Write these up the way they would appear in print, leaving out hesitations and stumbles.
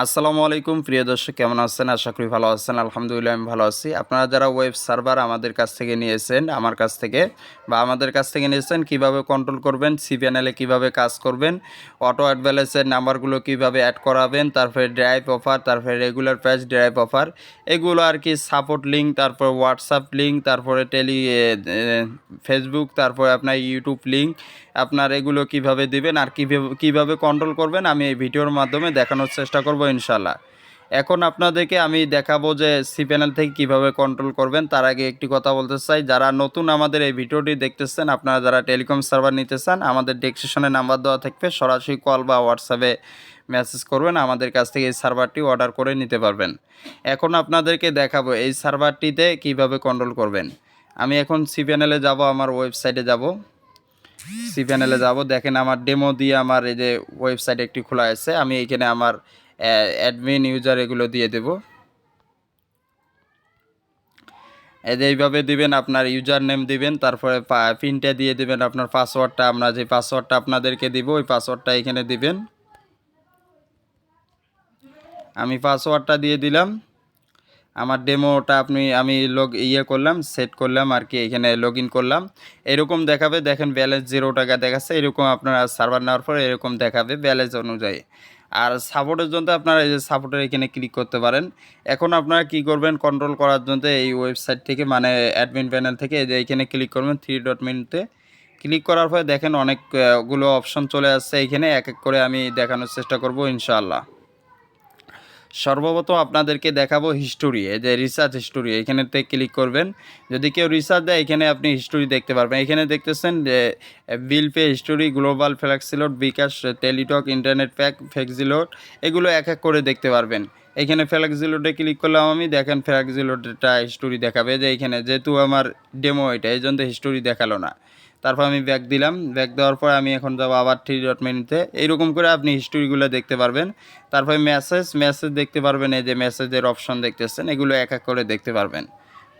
আসসালামু আলাইকুম প্রিয় দর্শক, কেমন আছেন? আশা করি ভালো আছেন। আলহামদুলিল্লাহ আমি ভালো আছি। আপনারা যারা ওয়েব সার্ভার আমাদের কাছ থেকে নিয়েছেন, আমার কাছ থেকে বা আমাদের কাছ থেকে নিয়েছেন, কিভাবে কন্ট্রোল করবেন, সি প্যানেলে কীভাবে কাজ করবেন, অটো অ্যাড ব্যালেন্সের নাম্বারগুলো কীভাবে অ্যাড করাবেন, তারপরে ড্রাইভ অফার, তারপরে রেগুলার প্রাইস ড্রাইভ অফার, এগুলো আর কি সাপোর্ট লিঙ্ক, তারপর হোয়াটসঅ্যাপ লিঙ্ক, তারপরে ফেসবুক, তারপরে আপনার ইউটিউব লিঙ্ক, আপনার এগুলো কিভাবে দিবেন আর কিভাবে কন্ট্রোল করবেন আমি এই ভিডিওর মাধ্যমে দেখানোর চেষ্টা করব ইনশাল্লাহ। এখন আপনাদেরকে আমি দেখাবো যে সি প্যানেল থেকে কিভাবে কন্ট্রোল করবেন। তার আগে একটি কথা বলতে চাই, যারা নতুন আমাদের এই ভিডিওটি দেখতেছেন, আপনারা যারা টেলিকম সার্ভার নিতে চান, আমাদের ডেসক্রিপশনে নাম্বার দেওয়া থাকবে, সরাসরি কল বা হোয়াটসঅ্যাপে মেসেজ করবেন, আমাদের কাছ থেকে এই সার্ভারটি অর্ডার করে নিতে পারবেন। এখন আপনাদেরকে দেখাবো এই সার্ভারটিতে কিভাবে কন্ট্রোল করবেন। আমি এখন সি প্যানেলে যাব, আমার ওয়েবসাইটে যাব, সি প্যানেলে যাব। দেখেন আমার ডেমো দিয়ে আমার এই যে ওয়েবসাইট একটি খোলা আছে, আমি এখানে আমার অ্যাডমিন ইউজার এগুলো দিয়ে দেব। এই যে এইভাবে দিবেন, আপনার ইউজার নেম দিবেন, তারপরে পিনটা দিয়ে দিবেন, আপনার পাসওয়ার্ডটা, আমরা যে পাসওয়ার্ডটা আপনাদেরকে দিব ওই পাসওয়ার্ডটা এখানে দিবেন। আমি পাসওয়ার্ডটা দিয়ে দিলাম। আমার ডেমোটা আমি করলাম, সেট করলাম আর কি, এখানে লগ ইন করলাম। এরকম দেখাবে, দেখেন ব্যালেন্স 0 টাকা দেখাচ্ছে। এরকম আপনারা সার্ভার নেওয়ার পর এরকম দেখাবে ব্যালেন্স অনুযায়ী। আর সাপোর্টের জন্য আপনারা এই যে সাপোর্টের এখানে ক্লিক করতে পারেন। এখন আপনারা কি করবেন, কন্ট্রোল করার জন্য এই ওয়েবসাইট থেকে, মানে অ্যাডমিন প্যানেল থেকে এই যে এখানে ক্লিক করবেন, 3 ডট মেনুতে ক্লিক করার পরে দেখেন অনেকগুলো অপশন চলে আসছে। এখানে এক এক করে আমি দেখানোর চেষ্টা করব ইনশাআল্লাহ। সর্বপ্রথম আপনাদেরকে দেখাবো হিস্টোরি, এই যে রিসার্চ হিস্টোরি, এখানেতে ক্লিক করবেন। যদি কেউ রিসার্চ দেয় এখানে আপনি হিস্টোরি দেখতে পারবেন। এখানে দেখতেছেন যে bill pay history, global flexiload, bKash, Teletalk, internet pack, flexiload, এগুলো এক এক করে দেখতে পারবেন। এখানে ফ্লেক্সিলোডে ক্লিক করলাম আমি, দেখেন ফ্লেক্সিলোডটা হিস্টোরি দেখাবে, যে এখানে যেহেতু আমার ডেমো এটা, এই জন্য হিস্টোরি দেখালো না। তারপর আমি ব্যাক দিলাম, ব্যাক দেওয়ার পর আমি এখন যাবো আবার 3 ডট মেনুতে। এইরকম করে আপনি হিস্টোরিগুলো দেখতে পারবেন। তারপরে মেসেজ দেখতে পারবেন, এই যে মেসেজের অপশন দেখতেছেন, এগুলো এক এক করে দেখতে পারবেন,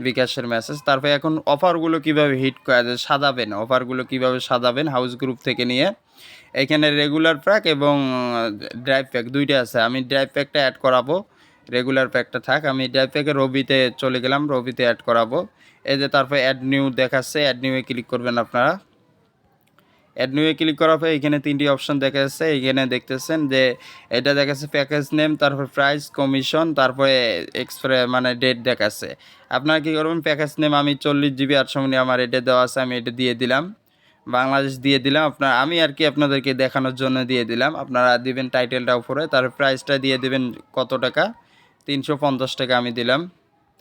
বিকাশের মেসেজ। তারপরে এখন অফারগুলো কীভাবে সাজাবেন, অফারগুলো কীভাবে সাজাবেন হাউস গ্রুপ থেকে নিয়ে। এখানে রেগুলার প্যাক এবং ড্রাইভ প্যাক দুইটা আছে, আমি ড্রাইভ প্যাকটা অ্যাড করাবো, রেগুলার প্যাকটা থাক। আমি ড্রাইভ প্যাকে রবিতে চলে গেলাম, রবিতে অ্যাড করাবো। এই যে তারপরে অ্যাড নিউ দেখাচ্ছে, অ্যাড নিউয়ে ক্লিক করবেন আপনারা। অ্যাড নিউয়ে ক্লিক করার পরে এখানে 3টি অপশন দেখা যাচ্ছে। এখানে দেখতেছেন যে এটা দেখাচ্ছে প্যাকেজ নেম, তারপর প্রাইস, কমিশন, তারপরে মানে ডেট দেখাচ্ছে। আপনারা কী করবেন, প্যাকেজ নেম আমি 40 জিবি 800 মিনিট আমার এটা দেওয়া আছে, আমি এটা দিয়ে দিলাম, বাংলাদেশ দিয়ে দিলাম। আমি আর কি আপনাদেরকে দেখানোর জন্য দিয়ে দিলাম। আপনারা দিবেন টাইটেলটা উপরে, তারপর প্রাইসটা দিয়ে দিবেন কত টাকা, 350 টাকা আমি দিলাম,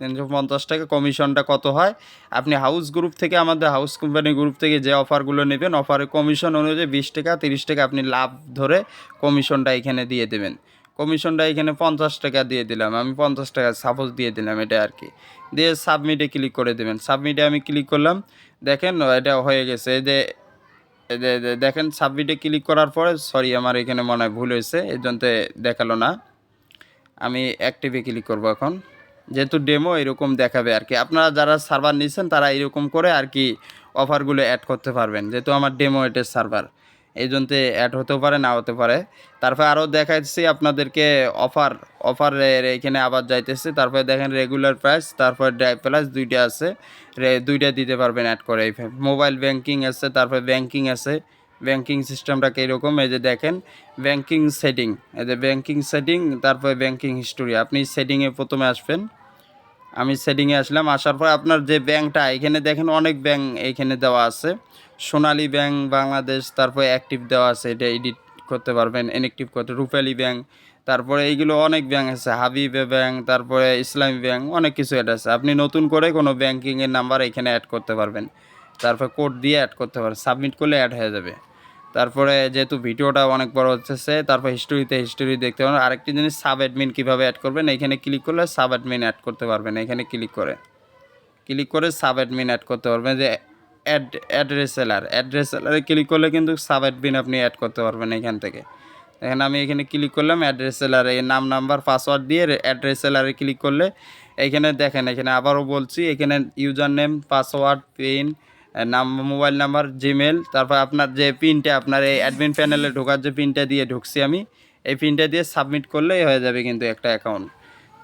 350 টাকা। কমিশনটা কত হয়, আপনি হাউস গ্রুপ থেকে, আমাদের হাউস কোম্পানি গ্রুপ থেকে যে অফারগুলো নেবেন, অফারের কমিশন অনুযায়ী 20 টাকা 30 টাকা আপনি লাভ ধরে কমিশনটা এখানে দিয়ে দেবেন। কমিশনটা এখানে 50 টাকা দিয়ে দিলাম, আমি 50 টাকা সাপোজ দিয়ে দিলাম, এটা আর কি। দিয়ে সাবমিটে ক্লিক করে দেবেন। সাবমিটে আমি ক্লিক করলাম, দেখেন এটা হয়ে গেছে। দেখেন সাবমিটে ক্লিক করার পরে, সরি আমার এখানে মনে হয় ভুল হয়েছে, এর জন্য দেখালো না। আমি অ্যাক্টিভে ক্লিক করব এখন, যেহেতু ডেমো এরকম দেখাবে আর কি। আপনারা যারা সার্ভার নিচ্ছেন তারা এরকম করে আর কি অফারগুলো অ্যাড করতে পারবেন, যেহেতু আমার ডেমো এটের সার্ভার, এই জন্য অ্যাড হতেও পারে, না হতে পারে। তারপরে আরও দেখাচ্ছি আপনাদেরকে অফারের এখানে আবার যাইতেছে। তারপরে দেখেন রেগুলার প্রাইস, তারপরে ড্রাইভ প্লাস দুইটা আছে, দুইটা দিতে পারবেন অ্যাড করে। মোবাইল ব্যাংকিং আছে, তারপরে ব্যাংকিং আছে। ব্যাংকিং সিস্টেমটা কীরকম, এই যে দেখেন ব্যাংকিং সেটিং, এই যে ব্যাংকিং সেটিং, তারপরে ব্যাংকিং হিস্টোরি। আপনি সেটিংয়ে প্রথমে আসবেন, আমি সেটিংয়ে আসলাম। আসার পর আপনার যে ব্যাংকটা, এখানে দেখেন অনেক ব্যাংক এইখানে দেওয়া আছে, সোনালী ব্যাংক বাংলাদেশ, তারপরে অ্যাক্টিভ দেওয়া আছে, এটা এডিট করতে পারবেন, ইনঅ্যাক্টিভ করতে, রূপালী ব্যাংক, তারপরে এইগুলো অনেক ব্যাংক আছে, হাবিবে ব্যাংক, তারপরে ইসলামী ব্যাংক, অনেক কিছু অ্যাড আছে। আপনি নতুন করে কোনো ব্যাংকিংয়ের নাম্বার এখানে অ্যাড করতে পারবেন, তারপর কোড দিয়ে অ্যাড করতে পারবেন, সাবমিট করলে অ্যাড হয়ে যাবে। তারপরে যেহেতু ভিডিওটা অনেক বড় হচ্ছে, তারপর হিস্টোরি দেখতে পারেন। আরেকটি জিনিস, সাব অ্যাডমিন কীভাবে অ্যাড করবেন, এখানে ক্লিক করলে সাব অ্যাডমিন অ্যাড করতে পারবেন। এখানে ক্লিক করে সাব অ্যাডমিন অ্যাড করতে পারবেন। যে অ্যাড্রেসেলারে ক্লিক করলে কিন্তু সাব অ্যাডমিন আপনি অ্যাড করতে পারবেন এখান থেকে। এখানে আমি এখানে ক্লিক করলাম, অ্যাড্রেসেলারে নাম নাম্বার পাসওয়ার্ড দিয়ে অ্যাড্রেসেলারে ক্লিক করলে এখানে দেখেন, এখানে আবারও বলছি, এখানে user name, password, pin, mobile number, Gmail, তারপর আপনার যে পিনটা, আপনার এই অ্যাডমিন প্যানেলে ঢোকার যে পিনটা দিয়ে ঢুকছি আমি, এই পিনটা দিয়ে সাবমিট করলেই হয়ে যাবে কিন্তু একটা অ্যাকাউন্ট।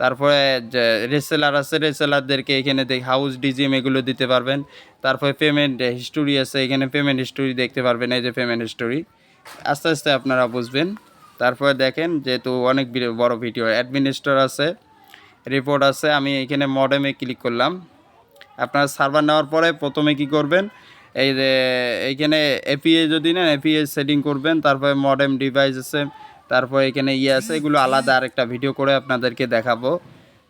তারপরে যে রেসেলার আছে, রেসেলারদেরকে এখানে হাউস ডিজিএম এগুলো দিতে পারবেন। তারপরে পেমেন্ট হিস্টোরি আছে, এখানে পেমেন্ট হিস্টোরি দেখতে পারবেন, এই যে পেমেন্ট হিস্টোরি। আস্তে আস্তে আপনারা বুঝবেন। তারপরে দেখেন যেহেতু অনেক বড় ভিডিও, অ্যাডমিনিস্ট্রেটর আছে, রিপোর্ট আছে। আমি এখানে মডেমে ক্লিক করলাম। আপনার সার্ভার নেওয়ার পরে প্রথমে কি করবেন, এই যে এইখানে এপিএ যদি নেন এপিএ সেটিং করবেন। তারপরে মডেম ডিভাইস আছে, তারপরে এখানে আছে, এগুলো আলাদা আরেকটা ভিডিও করে আপনাদেরকে দেখাবো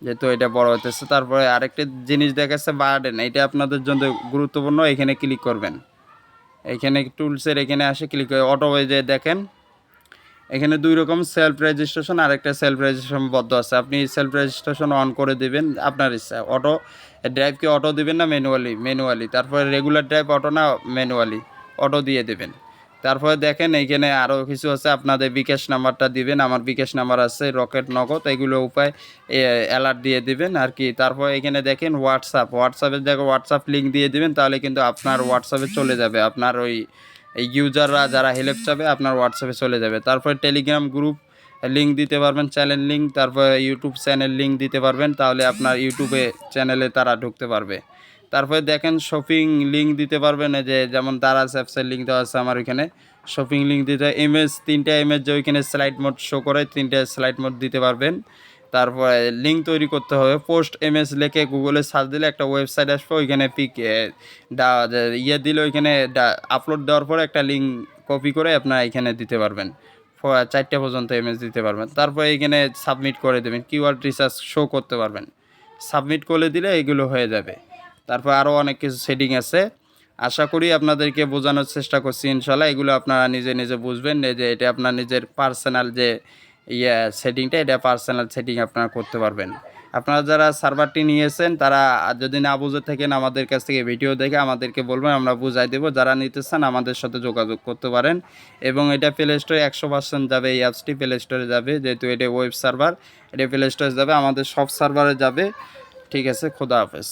যেহেতু এটা বড় হতেছে। তারপরে আরেকটা জিনিস দেখাচ্ছে বার্ডেন, এটা আপনাদের জন্য গুরুত্বপূর্ণ। এখানে ক্লিক করবেন, এখানে টুলসের এখানে আসে ক্লিক করে অটো যে দেখেন এখানে দুই রকম সেলফ রেজিস্ট্রেশন আর একটা সেলফ রেজিস্ট্রেশন বদ্ধ আছে। আপনি সেলফ রেজিস্ট্রেশন অন করে দিবেন আপনার ইচ্ছা। অটো ড্রাইভকে অটো দিবেন না ম্যানুয়ালি। তারপরে রেগুলার ড্রাইভ অটো না ম্যানুয়ালি, অটো দিয়ে দেবেন। তারপরে দেখেন এইখানে আরও কিছু আছে, আপনাদের বিকাশ নাম্বারটা দিবেন। আমার বিকাশ নাম্বার আছে, রকেট, নগদ, এগুলো উপায় অ্যালার্ট দিয়ে দিবেন আর কি। তারপরে এখানে দেখেন হোয়াটসঅ্যাপের জায়গায় হোয়াটসঅ্যাপ লিঙ্ক দিয়ে দিবেন, তাহলে কিন্তু আপনার হোয়াটসঅ্যাপে চলে যাবে। আপনার ওই ইউজাররা যারা হেল্প চাবে আপনার হোয়াটসঅ্যাপে চলে যাবে। তারপরে টেলিগ্রাম গ্রুপ লিঙ্ক দিতে পারবেন, চ্যানেল লিঙ্ক। তারপরে ইউটিউব চ্যানেল লিঙ্ক দিতে পারবেন, তাহলে আপনার ইউটিউবে চ্যানেলে তারা ঢুকতে পারবে। তারপরে দেখেন শপিং লিঙ্ক দিতে পারবেন, যে যেমন দারাজ অ্যাপসের লিঙ্ক দেওয়া আছে আমার এখানে। শপিং লিঙ্ক দিতে, ইমেজ 3টা ইমেজ যে ওইখানে স্লাইড মোড শো করে 3টা স্লাইড মোড দিতে পারবেন। তারপরে লিঙ্ক তৈরি করতে হবে, পোস্ট এমএস লিখে গুগলে সার্চ দিলে একটা ওয়েবসাইট আসবে, ওইখানে দিলে ওইখানে আপলোড দেওয়ার পরে একটা লিঙ্ক কপি করে আপনারা এখানে দিতে পারবেন। 4টা পর্যন্ত এমএস দিতে পারবেন। তারপরে এখানে সাবমিট করে দেবেন, কিওয়ার্ড রিসার্চ শো করতে পারবেন। সাবমিট করে দিলে এগুলো হয়ে যাবে। তারপর আরও অনেক কিছু সেটিং আছে, আশা করি আপনাদেরকে বোঝানোর চেষ্টা করছি। ইনশাল্লাহ এগুলো আপনারা নিজে নিজে বুঝবেন, যে এটা আপনার নিজের পার্সোনাল যে সেটিংটা, এটা পার্সোনাল সেটিং আপনারা করতে পারবেন। আপনারা যারা সার্ভারটি নিয়েছেন তারা যদি না বুঝে থাকেন আমাদের কাছ থেকে ভিডিও দেখে আমাদেরকে বলবেন, আমরা বুঝাই দেবো। যারা নিতে চান আমাদের সাথে যোগাযোগ করতে পারেন। এবং এটা প্লে স্টোরে 100% যাবে, এই অ্যাপসটি প্লে স্টোরে যাবে, যেহেতু এটা ওয়েব সার্ভার, এটা প্লে স্টোরে যাবে, আমাদের সব সার্ভারে যাবে। ঠিক আছে, খোদা হাফেজ।